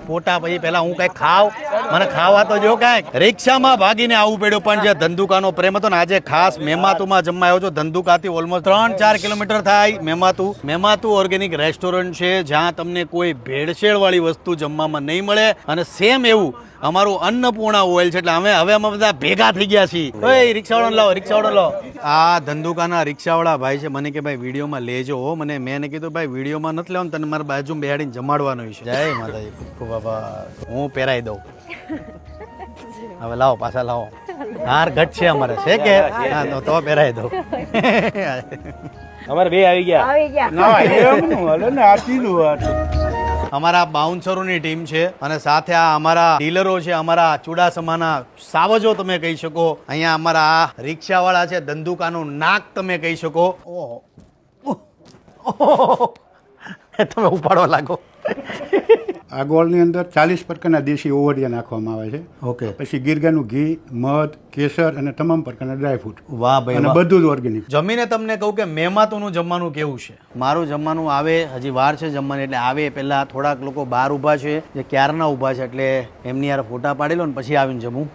ફોટા પછી પેલા હું કઈક ખાવ, મને ખાવા તો જો કઈક. રિક્ષામાં ભાગીને આવવું પડ્યું, પણ જે ધંધુકાનો પ્રેમ હતો ને, આજે ખાસ મેમાતુમાં જમવા આવ્યો છો. ધંધુકાથી ઓલમોસ્ટ 3-4 કિલોમીટર થાય મેમાતુ ઓર્ગેનિક રેસ્ટોરન્ટ છે, જ્યાં તમને કોઈ ભેળસેળ વાળી વસ્તુ જમવામાં નહીં મળે. અને સેમ એવું અમારું અન્નપૂર્ણા ઓઇલ છે, એટલે અમે બધા ભેગા થઈ ગયા છીએ. ઓય રિક્ષાવાળો લાવો. આ ધંધુકાના રિક્ષાવાળા ભાઈ છે, મને કે ભાઈ વિડીયોમાં લેજો. મેં એને કીધું ભાઈ વિડીયોમાં નથી લેવાનું, તને મારા બાજુમાં બેહાડીને જમાડવાનો છે. જય માતાજી બાબા, હું પહેરાઈ દઉં. હવે લાવો, પાછા લાવો. હાર ઘટ છે અમારે, છે કે હા, તો પહેરાઈ દઉં. અમારે બે આવી ગયા. અમારા બાઉન્સરોની ટીમ છે અને સાથે આ અમારા ડીલરો છે, અમારા ચુડાસમાના સાવજો તમે કહી શકો. અહીંયા અમારા આ રિક્ષાવાળા છે, ધંધુકાનું નાક તમે કહી શકો. તમે ઉપાડવા લાગો. આ ગોળની અંદર 40 પ્રકારના દેશી ઓવરિયા નાખવામાં આવે છે. ઓકે. પછી ગીરગાનું ઘી, મધ, કેસર અને તમામ પ્રકારના ડ્રાયફ્રૂટ. વાહ ભાઈ, અને બધું જ ઓર્ગેનિક. જમીને તમને કહું કે મેમાતુનું જમવાનું કેવું છે. મારું જમવાનું આવે, હજી વાર છે જમવાની, એટલે આવે પહેલા થોડાક લોકો બહાર ઊભા છે, જે ક્યારના ઊભા છે, એટલે એમની યાર ફોટા પાડી લો ને પછી આવીને જમું.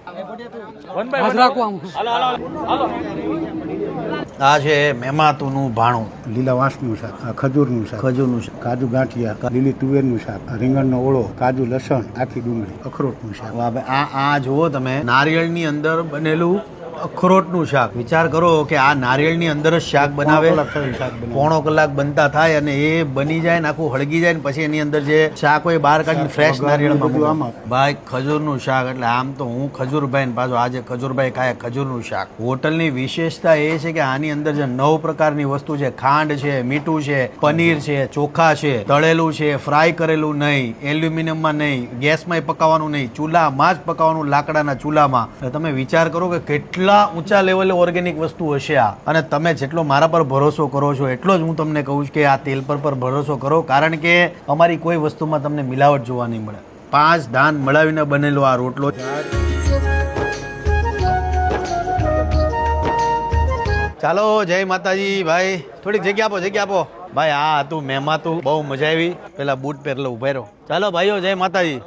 આ છે મેમાતુનું ભાણું, લીલા વાંસનું શાક, ખજૂરનું શાક, કાજુ ગાંઠિયા, લીલી તુવેરનું શાક, રીંગણનો ઓળો, કાજુ લસણ, આખી ડુંગળી, અખરોટનું શાક. વાહ ભાઈ, આ જુઓ તમે, નારિયેળની અંદર બનેલું અખરોટનું શાક. વિચાર કરો કે આ નારિયેળની અંદર જ શાક બનાવે, પોણો કલાક બનતા થાય અને એ બની જાય ને આખું હળગી જાય ને પછી એની અંદર જે શાક હોય બહાર કાઢીને ફ્રેશ નારિયેળમાં. ભાઈ ખજૂરનું શાક, એટલે આમ તો હું ખજૂરભાઈ ને પાછો આજે ખજૂરભાઈ ખાય ખજૂરનું શાક. હોટલની વિશેષતા એ છે કે આની અંદર જે 9 પ્રકારની વસ્તુ છે, ખાંડ છે, મીઠું છે, પનીર છે, ચોખા છે, તળેલું છે, ફ્રાય કરેલું નહીં, એલ્યુમિનિયમમાં નહીં, ગેસમાં પકાવવાનું નહીં, ચૂલામાં જ પકાવવાનું, લાકડાના ચૂલામાં. તમે વિચાર કરો કે કેટલા ઊંચા લેવલે ઓર્ગેનિક વસ્તુ હશે આ. અને તમે જેટલો મારા પર ભરોસો કરો છો એટલો જ હું તમને કહું છું કે આ તેલ પર ભરોસો કરો, કારણ કે અમારી કોઈ વસ્તુમાં તમને મિલાવટ જોવા નહીં મળે. 5 ધાન મળાવીને બનેલો આ રોટલો. ચાલો, જય માતાજી ભાઈ. થોડીક જગ્યા આપો ભાઈ. આ હતું મેમાતું, બહુ મજા આવી. પેલા બૂટ પહેરલો ઉભા રહ્યો. ચાલો ભાઈઓ, જય માતાજી.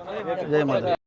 જય માતાજી.